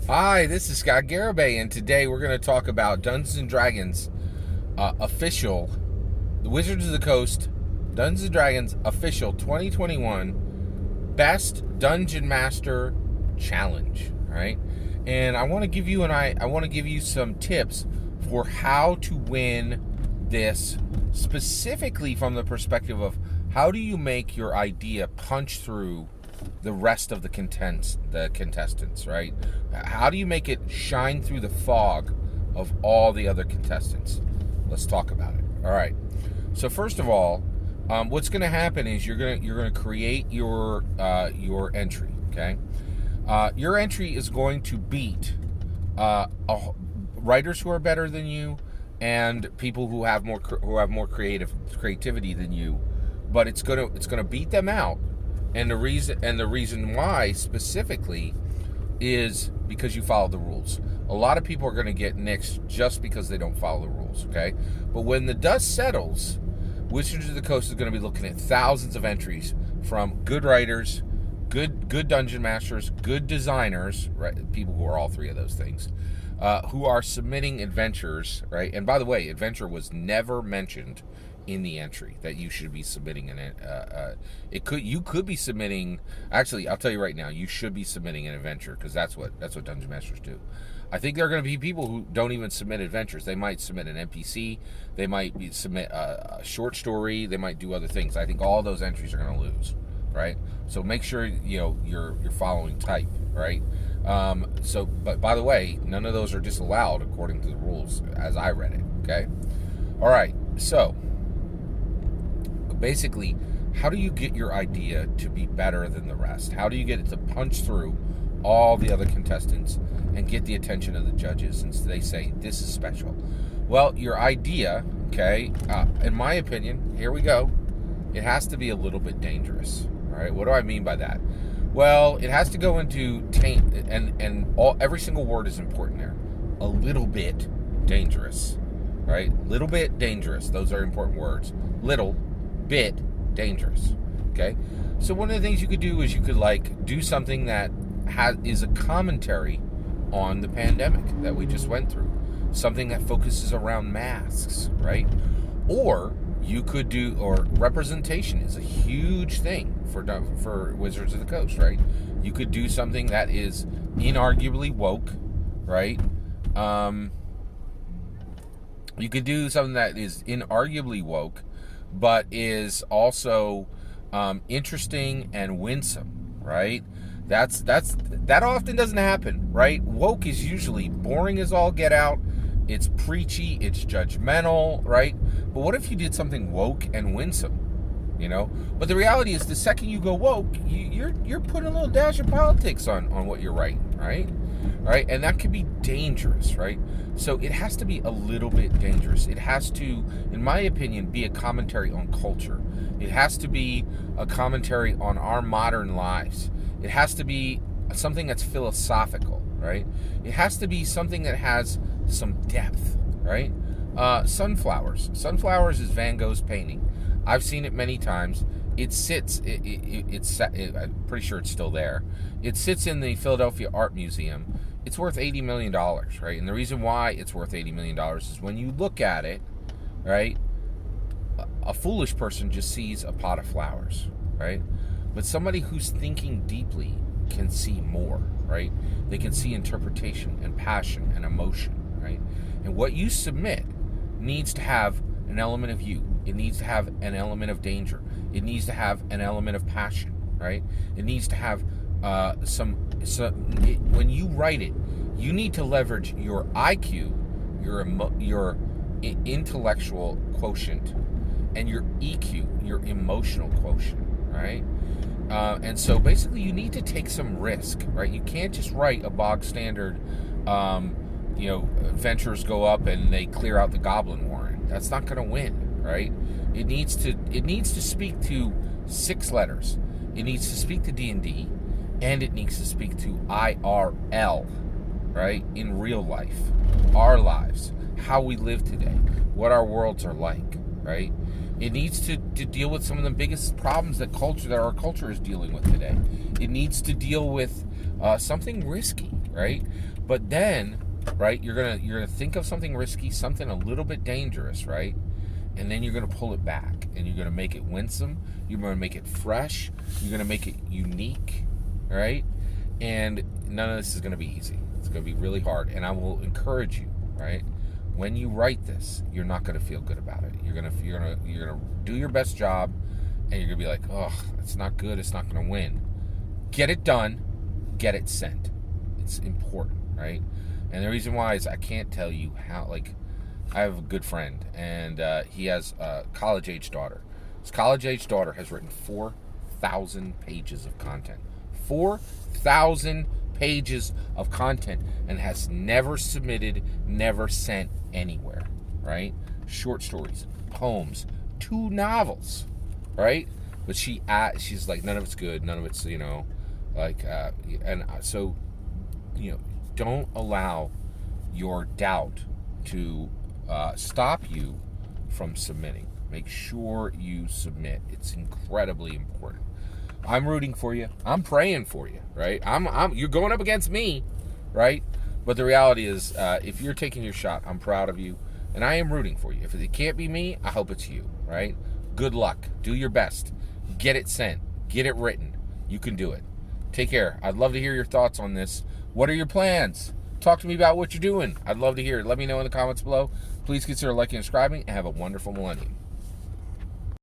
Hi, this is Scott Garibay, and today we're going to talk about Dungeons and Dragons official, the Wizards of the Coast, Dungeons and Dragons official 2021 Best Dungeon Master Challenge. All right, and I want to give you some tips for how to win this, specifically from the perspective of how do you make your idea punch through the rest of the contestants, right? How do you make it shine through the fog of all the other contestants? Let's talk about it. All right. So first of all, what's going to happen is you're going to create your entry. Okay. Your entry is going to beat writers who are better than you and people who have more creativity than you, but it's gonna beat them out. And the reason why specifically is because you follow the rules. A lot of people are going to get nixed just because they don't follow the rules, okay? But when the dust settles, Wizards of the Coast is going to be looking at thousands of entries from good writers, good dungeon masters, good designers, right? People who are all three of those things, who are submitting adventures, right? And by the way, adventure was never mentioned in the entry that you should be submitting you could be submitting. Actually, I'll tell you right now, you should be submitting an adventure, because that's what dungeon masters do. I think there are going to be people who don't even submit adventures. They might submit an NPC, they might submit a short story, they might do other things. I think all those entries are going to lose, right? So make sure you're following type, right? But by the way, none of those are disallowed according to the rules as I read it. Okay, all right. So basically, how do you get your idea to be better than the rest? How do you get it to punch through all the other contestants and get the attention of the judges, since they say this is special? Well, your idea, okay, in my opinion, here we go, it has to be a little bit dangerous. All right, what do I mean by that? Well, it has to go into every single word is important there. A little bit dangerous, right? Little bit dangerous. Those are important words. Little bit dangerous. Okay, so one of the things you could do is you could do something that is a commentary on the pandemic that we just went through, something that focuses around masks, right? Or you could do, or representation is a huge thing for Wizards of the Coast, right? You could do something that is inarguably woke, right? You could do something that is inarguably woke, but is also interesting and winsome, right? That often doesn't happen, right? Woke is usually boring as all get out. It's preachy, it's judgmental, right? But what if you did something woke and winsome? But the reality is, the second you go woke, you're putting a little dash of politics on what you're writing, right? Right? And that could be dangerous, right? So it has to be a little bit dangerous. It has to, in my opinion, be a commentary on culture. It has to be a commentary on our modern lives. It has to be something that's philosophical, right? It has to be something that has some depth, right? Sunflowers. Sunflowers is Van Gogh's painting. I've seen it many times. It sits, I'm pretty sure it's still there. It sits in the Philadelphia Art Museum. It's worth $80 million, right? And the reason why it's worth $80 million is when you look at it, right, a foolish person just sees a pot of flowers, right? But somebody who's thinking deeply can see more, right? They can see interpretation and passion and emotion, right? And what you submit needs to have an element of you. It needs to have an element of danger. It needs to have an element of passion, right? It needs to have when you write it, you need to leverage your IQ, your intellectual quotient, and your EQ, your emotional quotient, right? And so basically, you need to take some risk, right? You can't just write a bog standard, adventurers go up and they clear out the Goblin Warren. That's not going to win, right? It needs to speak to 6 letters. It needs to speak to D&D, and it needs to speak to IRL, right? In real life, our lives, how we live today, what our worlds are like, right? It needs to deal with some of the biggest problems that our culture is dealing with today. It needs to deal with something risky. right? But then, right, you're gonna think of something risky, something a little bit dangerous, right? And then you're gonna pull it back, and you're gonna make it winsome. You're gonna make it fresh. You're gonna make it unique, right? And none of this is gonna be easy. It's gonna be really hard. And I will encourage you, right? When you write this, you're not gonna feel good about it. You're gonna do your best job, and you're gonna be like, oh, it's not good. It's not gonna win. Get it done. Get it sent. It's important, right? And the reason why is I can't tell you how. Like, I have a good friend, and he has a college-age daughter. His college-age daughter has written 4,000 pages of content. 4,000 pages of content, and has never submitted, never sent anywhere, right? Short stories, poems, 2 novels, right? But she's like, none of it's good, none of it's, and so, don't allow your doubt to stop you from submitting. Make sure you submit. It's incredibly important. I'm rooting for you. I'm praying for you, right? You're going up against me, right? But the reality is, if you're taking your shot, I'm proud of you, and I am rooting for you. If it can't be me, I hope it's you, right? Good luck. Do your best. Get it sent. Get it written. You can do it. Take care. I'd love to hear your thoughts on this. What are your plans? Talk to me about what you're doing. I'd love to hear it. Let me know in the comments below. Please consider liking and subscribing, and have a wonderful millennium.